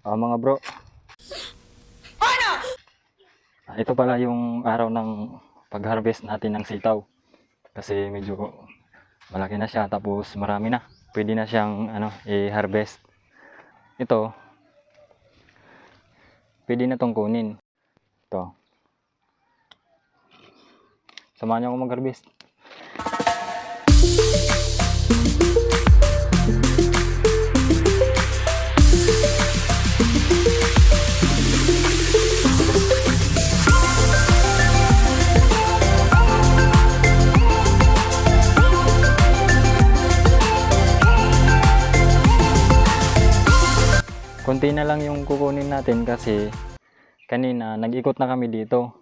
Mga bro, ito pala yung araw ng pag-harvest natin ng sitaw. Kasi medyo malaki na siya, tapos marami na. Pwede na siyang i-harvest. Ito, pwede na tong kunin. Ito. Samahan niyo ako mag-harvest. Konti na lang yung kukunin natin kasi kanina nag-ikot na kami dito.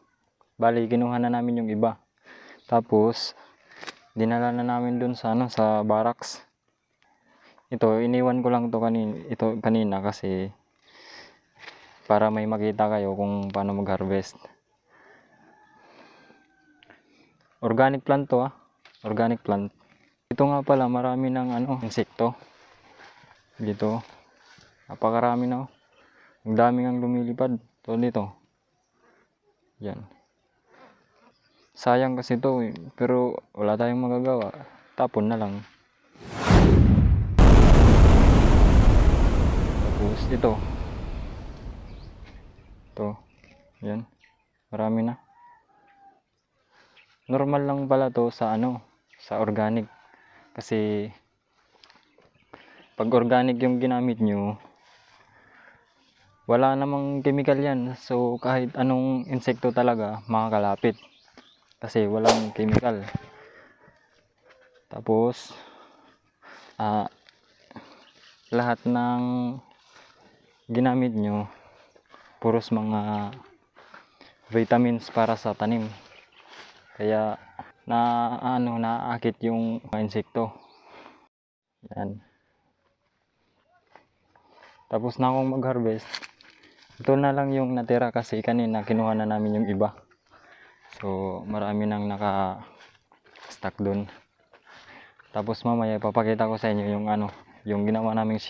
Bali, kinuha na namin yung iba. Tapos dinala na namin dun sa sa barracks. Ito, iniwan ko lang to kanina kasi para may makita kayo kung paano mag-harvest. Organic plant to, organic plant. Ito nga pala, marami ng insekto dito. Napakarami na. Ang dami ngang lumilipad. To dito. Yan. Sayang kasi to pero wala tayong magagawa. Tapon na lang. Tapos ito. Ito. Yan. Marami na. Normal lang pala to sa sa organic. Kasi pag organic yung ginamit nyo, wala namang chemical yan. So kahit anong insekto talaga makakalapit. Kasi walang chemical. Tapos lahat ng ginamit nyo puros mga vitamins para sa tanim. Kaya naakit yung mga insekto. Yan. Tapos na akong mag-harvest. Ito na lang yung natira kasi kanina kinuha na namin yung iba. So marami nang naka-stack doon. Tapos mamaya ipapakita ko sa inyo yung ginawa naming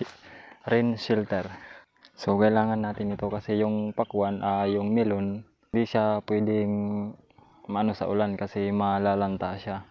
rain shelter. So kailangan natin ito kasi yung pakwan, yung melon, hindi siya pwedeng sa ulan kasi malalanta siya.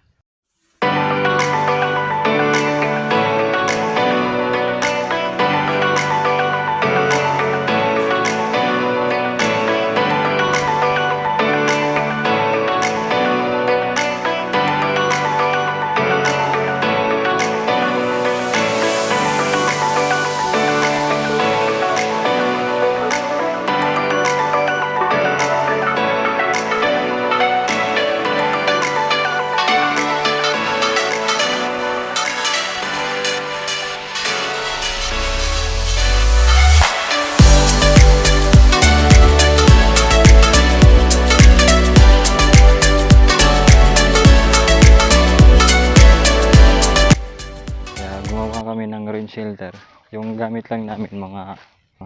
Kami ng rain shelter. Yung gamit lang namin mga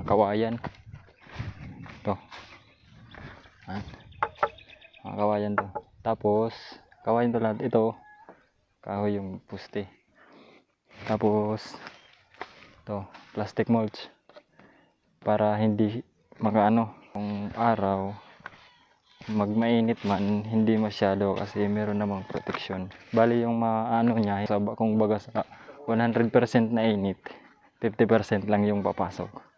kawayan. Ito. Mga kawayan to. Tapos kawayan to lahat. Ito kahoy yung puste. Tapos ito plastic mulch para hindi kung araw magmainit man hindi masyado kasi meron namang protection. Bali yung niya kung baga sa 100% na init, 50% lang yung papasok.